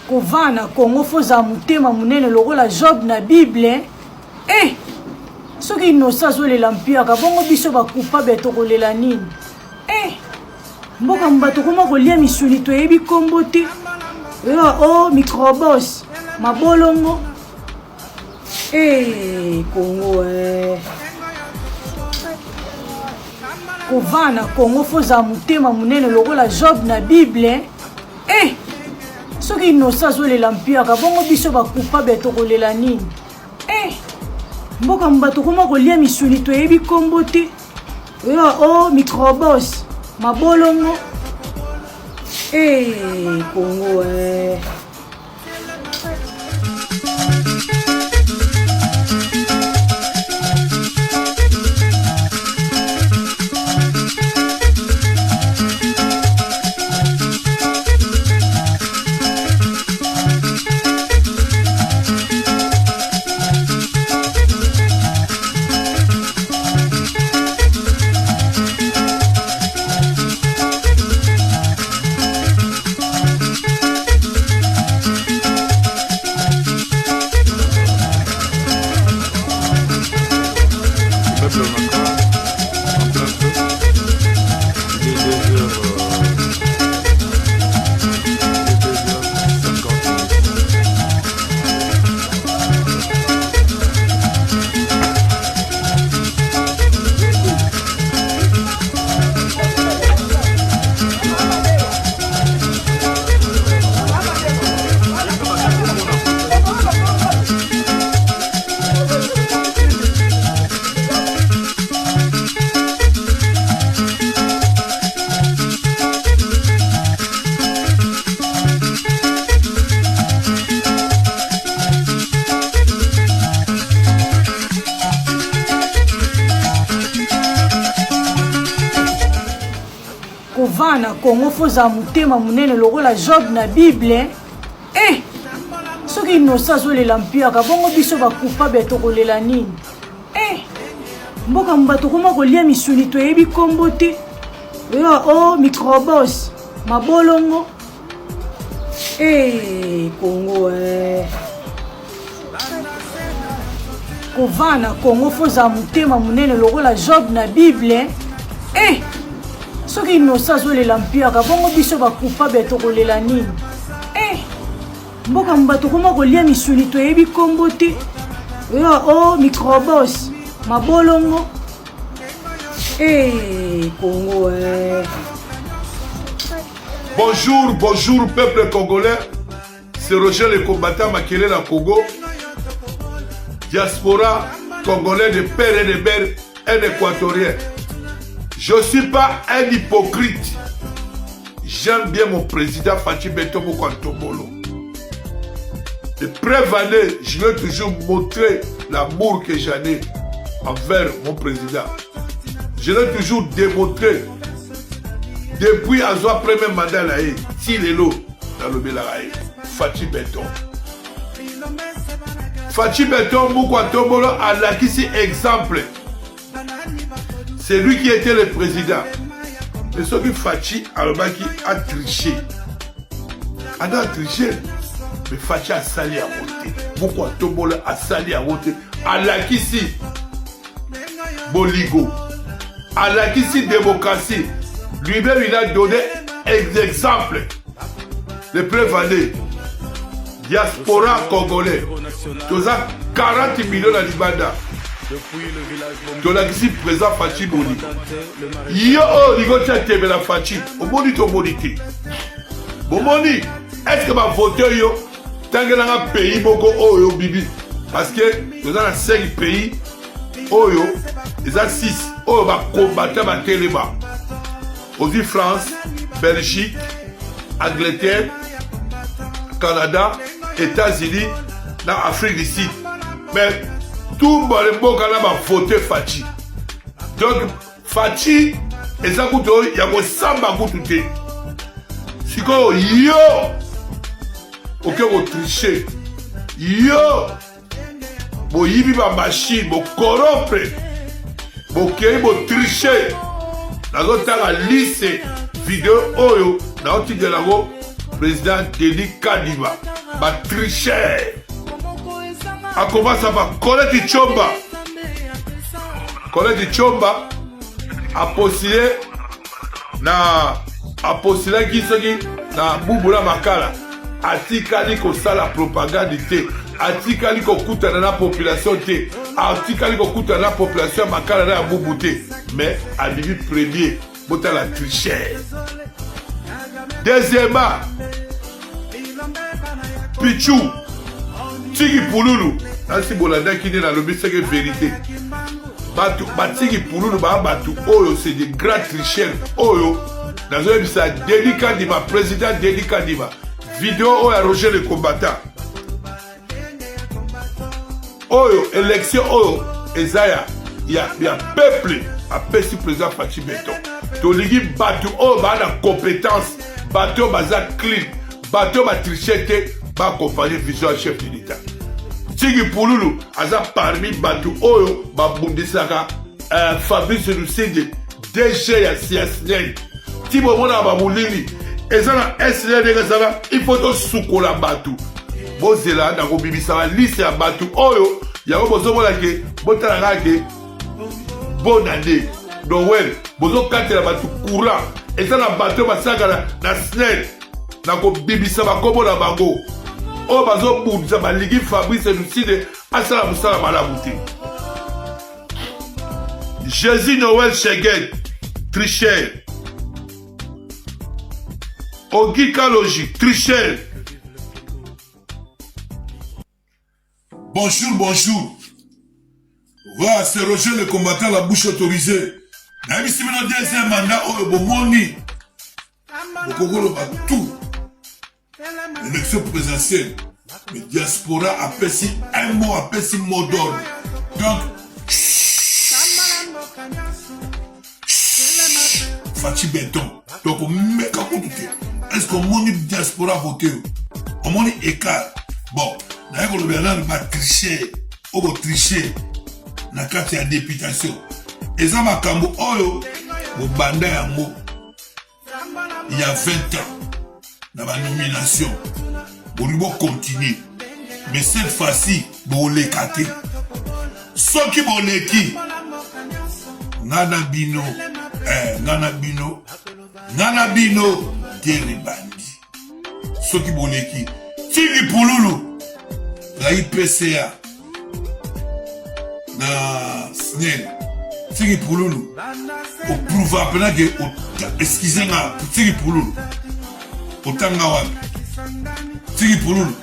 Kovana Congo foza mutema munene lokola Job na Bible. Soki innocent zo le lampia ka bongo biso ba coupable tokolela nini. Mboka mbato koma kolia misuni to yebi kombo te. Microbos mabolongo. Congo Kovana Congo foza mutema munene lokola Job na Bible. Soki innocent zo le lampia ka bongo biso ba coupable tokolela nini. Mboka mbato koma kolia misuni to yebi kombo te. Microbos mabolongo. Congo Kovana Congo foza mutema munene lokola Job na Bible. Soki innocent zo le lampia ka bongo biso ba coupable tokolela nini. Mboka mbato koma kolia misuni to yebi kombo te. Microbos mabolongo. Congo Kovana Congo foza mutema munene lokola Job na Bible. Soki innocent zo le lampia ka bongo biso ba coupable tokolela nini. Mboka mbato koma kolia misuni to yebi kombo te. Microbos mabolongo. Congo Bonjour peuple congolais. C'est Roger le combattant Makelele à Congo. Diaspora congolais de père et de mère, un équatorien. Je ne suis pas un hypocrite. J'aime bien mon président Fachi Beton Mokwantobolo. De preuve année, je vais toujours montrer l'amour que j'en ai envers mon président. Je l'ai toujours démontré. Depuis à son premier mandat, si les lots dans le Belaï, Fachi Beton. Fachi Beton Mokwantobolo a l'acquis exemple. C'est lui qui était le président. Mais ce que Fachi a triché. Il a triché. Mais Fachi a sali à voter. Pourquoi Tombola a sali à voter? À l'acquis Boligo. À l'acquis démocratie. Lui-même, il a donné des exemples. Les preuves années. Diaspora congolais. Tous 40 millions à Libanda. Tu l'as ici présent Fachi Boni. Yo, Nigotia Tebela Fachi. Au moni to monité. Bon moni, est-ce que ma voté yo? Tant que dans un pays, beaucoup oyo bibi. Parce que nous avons 5 pays. Oyo, ils ont 6. Oyo va combattre ma téléba. Aussi France, Belgique, Angleterre, Canada, États-Unis, dans l'Afrique du Sud. Mais tout le monde a voté Fachi. Donc, Fachi, et ça coûte, il y a un samba coûte. Si vous yo, ok, vous trichez. Yo, vous yibi ma machine, vous corrompre, vous trichez. Dans notre liste vidéo, oyo, dans notre président Denis Kadiba. batricher. A commence par Colette Chomba. Colette Chomba a postulé qui na Bubula Makala. Atikali ko sala propagande te. Atikali ko kutana na population te. Atikali ko kutana na population Makala na Bubu te. Mais à début premier, bota la tricher. Deuxièmement, Pichou, Tigi Pululu, ainsi Bolanda qui est dans le but, c'est que vérité. Tigi Pululu, Oyo, c'est des grands tricheurs. Oyo, dans un épisode, délicat Dima, président délicat Dima. Vidéo Oyo a Roger le combattant. Oyo, élection Oyo, Ezaya, il y a peuple à Pessi président Fachi Beton. Toligi Batu Oyo, la compétence, Batu Baza clean, Batu Batrichete, ba accompagner vision chef de l'État. Tigi Pululu, Aza parmi Batu Oyo, Babundisaka, Fabrice Lucide, DG ya Siasnel, Tibo Mona Babulini, Ezana SNL de Gazava, il faut tout soukola Batu. Bozela, Nako Bibisama, liste ya Batu Oyo, Yako Bozomola ke, Botalanga ke, bonne année, Noël, Bozo Kate la Batu courant, Ezana Batu Basaka na SNL, Nako Bibisama Kobo la Bango. Oh, bazo boudza baligi Fabrice Lucide asala musala malabuti. Jésus Noël Cheguet, tricheur. Ogi Kaloji, tricheur. Bonjour, bonjour. Voilà, c'est Roger le combattant, la bouche autorisée. Même si maintenant deuxième mandat, oh, bon moni. Au Congo, le tout. L'élection présidentielle, le diaspora appelle si un mot, appelle si mot d'ordre. Donc, Fachi Beton. Donc, on met qu'à côté. Est-ce qu'on monte diaspora voter? On monte écart. Bon, d'ailleurs, le Bernard va tricher. On va tricher. Dans la carte de députation. Et ça m'a cambo, oh, au banda yango. Il y a 20 ans. Dans la nomination, on va continuer. Mais cette fois-ci, on va l'écarter. Ceux qui vont l'écarter, Nana Bino, Terry Bandi. Ceux qui vont l'écarter. Tigi Pululu, la IPCA, na SNEL. Tigi Pululu, au prouver que, excusez-moi, Tigi Pululu. Otanga wapi Tigi Pululu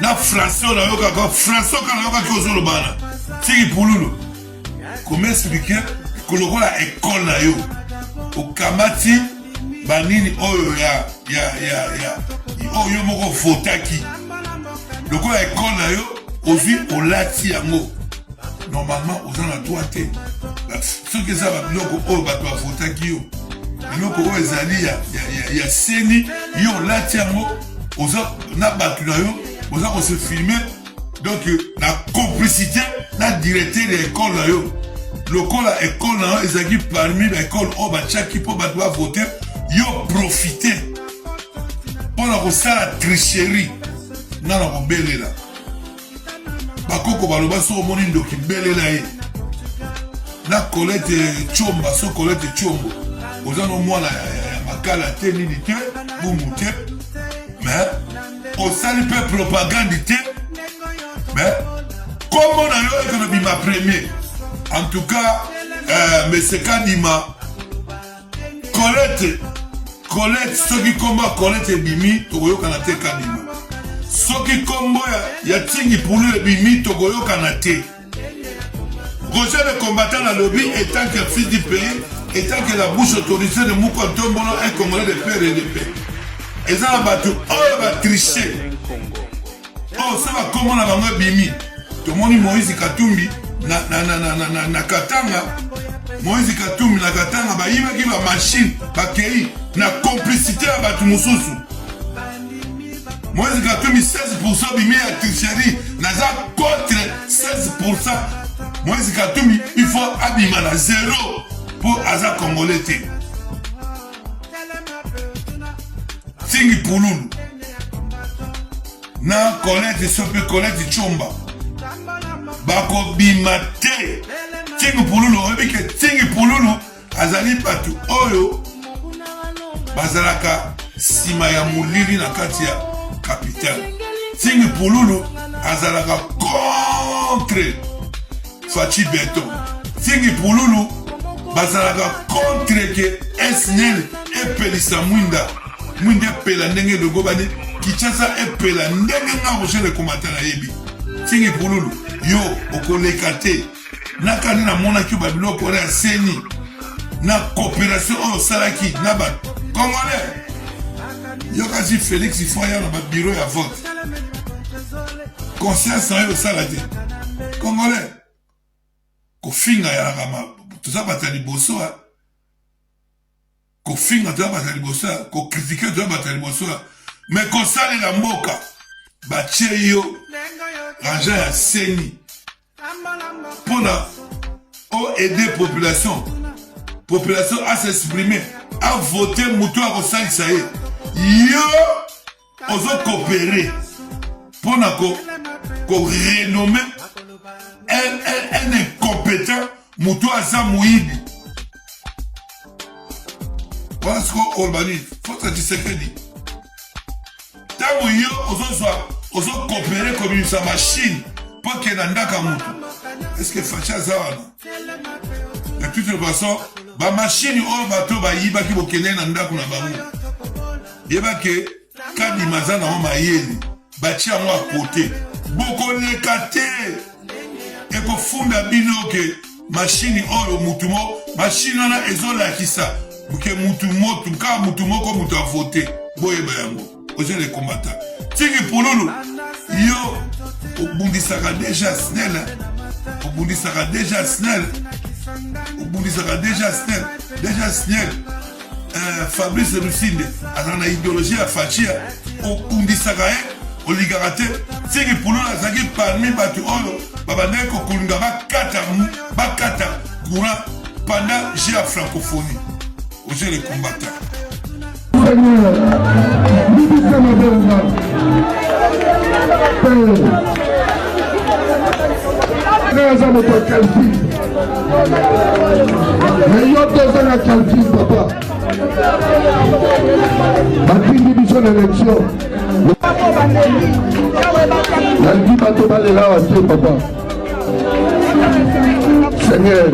na François na yoka ko François kana yoka ki ozolo bana Tigi Pululu comment expliquer que lokola école na yo okamati banini oyo ya oyo moko fotaki lokola école na yo ozwi olati yango normalement ozana droite ce que ça va biloko oyo bato bafotaki yo biloko oyo ezali ya seni yo lati yango oza na bato na yo oza ko se filmer donc na complicité na directeur de école na yo lokola école na yo ezali parmi ba école oyo batiaki mpo bato bavote yo profite mpona kosala tricherie nga na kobelela bakoko baloba so omoni ndoki belela ye na Colette Chomba so Colette Chombo oza no mwana ya makala te nini te bumu te mais osali mpe propagande te mais kombo na yo ekona bima premier en tout cas monsieur Kadima Colette soki kombo ya Colette ebimi tokoyokana te Kadima soki kombo ya Tigi Pululu ebimi tokoyokana te. Roger le combattant dans le lobby étant que fils du pays, étant que la bouche autorisée de Mouko Tombono est congolais de père et de père. Et ça va battre, oh va tricher. Oh ça va comment on a bimi. Tout le monde Moïse Katumbi na Katanga. Moïse Katumbi na Katanga ba yima ki ba machine ba kei na complicité à battre Moussousou. Moïse Katumbi 16% bimi à tricherie, naza contre 16%. Moïse Katumbi, il faut abîmer à 0 pour Aza Congolais. Tigi Pululu, na Colette sope Colette Chomba bakobima te Tingi Pululu oyebike Tingi Pululu azali bato oyo bazalaka sima ya molili na kati ya capitale. Tingi Pululu azalaka contre Fachi Beton. Tingi Pululu bazalaka contre ke SNL epelisa mwinda epela ndenge logo bani Kinshasa epela ndenge nga rocher le combattant na yebi. Tingi Pululu yo okoleka te nakani na mona ki babiloko ora ya seni na coopération oyo salaki na ba Congolais. Yo kasi Félix Ifoya na ba bureau ya vote. Conscience na yo salate. Congolais. Kofinga ya rama. Tuza batali boso. Kofinga tuza batali boso. Ko critiquer tuza batali boso. Mais kosale la mboka. Bache yo. Ranja ya seni. Pona o aider population. Population à s'exprimer, à voter moutou à Rossal Saïd. Yo, oso coopérer. Pour qu'on renomme un incompétent moutou à Zamouid. Voilà ce qu'on urbanise. Faut que tu sais que dit. Tant que yo, oso coopérer comme une machine pour qu'il y ait un moutou. Est-ce que Facha Zawana? De toute façon, ba machine o bato ba yiba ki bokene na ndako na bango. Yeba ke kadi mazana o mayeli bachi yango a côté. Boko lekate e ko funda bino ke machine o mutumo machine na ezola kisa buke mutumo tumka mutumo ko mutu a voter boyeba yango. Oje les combattants. Tingi Pululu yo obundisaka déjà snel. Obundisaka déjà snel. Obundisaka déjà snel. Fabrice Lucinde azana na idéologie ya Fachia obundisaka oligarate Tingi Pululu azaki parmi bato oyo babandaki kokulinga bakata courant pendant la francophonie. Oje les combattants. Mais yo deux ans à calcul, papa. Batindi biso l'élection. Nandi bato balela wate, papa. Seigneur.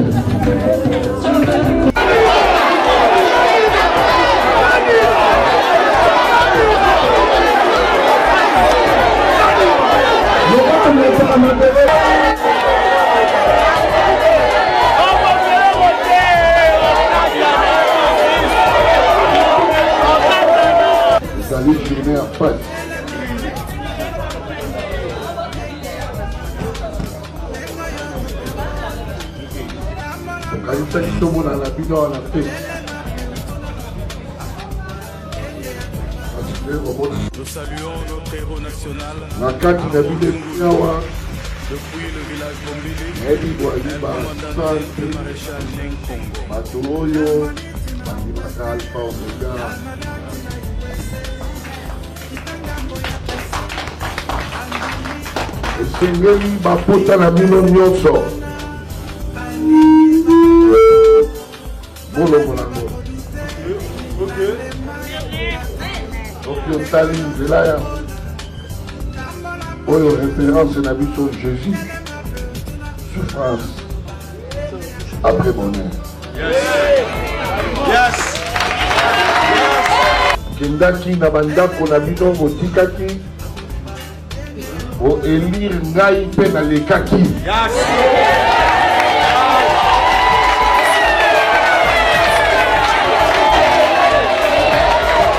Vous allez tourner en face. Nous saluons notre héros national depuis le village Bombili, le commandant le maréchal Nenkongo. esengeli bapota na bino nyonso bolongo nango soki otali nzela ya oyo référence na biso Jésus souffrance après bonheur. kendaki na bandako na bino botikaki elire ngai mpe nalekaki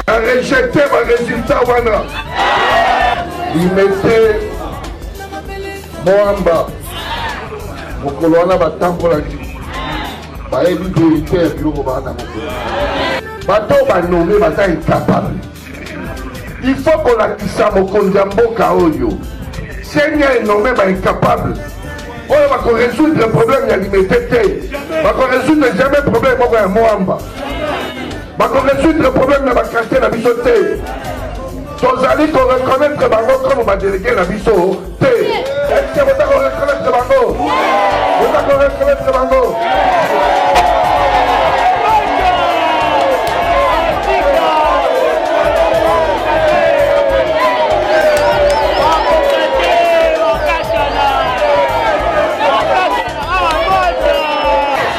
arejete baresultat wana imete moamba mokolo wana batambolaki bayebi verité ya biloko bana mokolo bato banome baza incapable. Il faut kolakisa mokonzi ya mboka oyo Seigneur nommé incapable. On va résoudre le problème de l'humanité. On va résoudre jamais le problème de Moamba. On va résoudre le problème de la quartier de la bisoté. Tous allez reconnaître que comme ma délégué la biso. Est-ce que vous avez reconnaître le bango? Vous avez reconnaître le bango?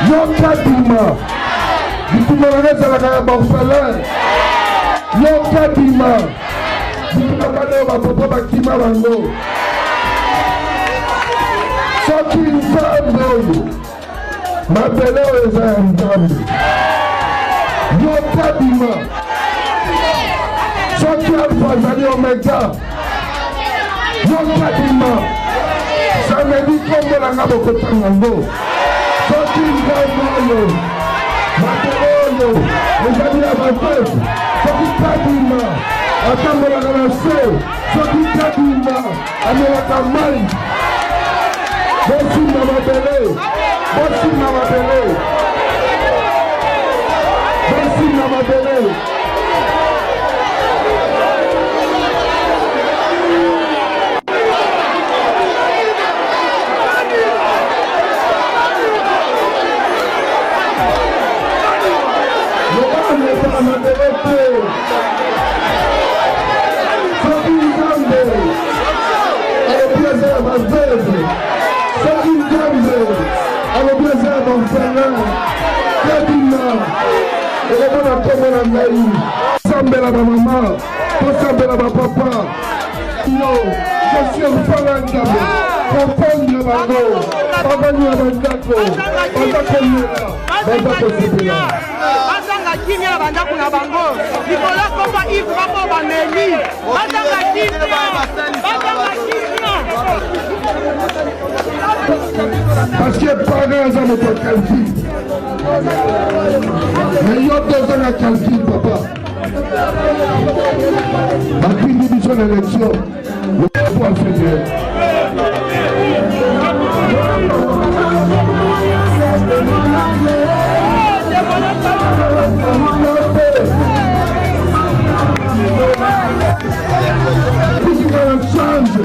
Yokadima, Bitumaneza la Barcelone, Yokadima, Bitumaneza la Papa Bakima Bango, Soki Nzambe, Mabele Eza Nzambe, Yokadima, Soki Alpha Zali Omega, Yokadima, Samedi Kombo la Ngabo Kotangango. Soki Nzambe, Mateo, les amis à ma tête, Soki Kadima, Atambola Galase, Soki Kadima, Amelaka Mali, Bossi Namabele, Bossi Namabele, Bossi Namabele. Sambela ma maman, sambela ma papa. Yo, je suis un falangame. Comprendre bango, papa ni abandako, bandako mera, bandako sepela. Bazanga kimia bandako na bango. Nicolas Komba Yves Rapo Bameli. Bazanga kimia. Parce que parents ont notre calcul. Mais il y a 2 ans à calcul, papa. Après une émission d'élection, le pouvoir fédéral. Change.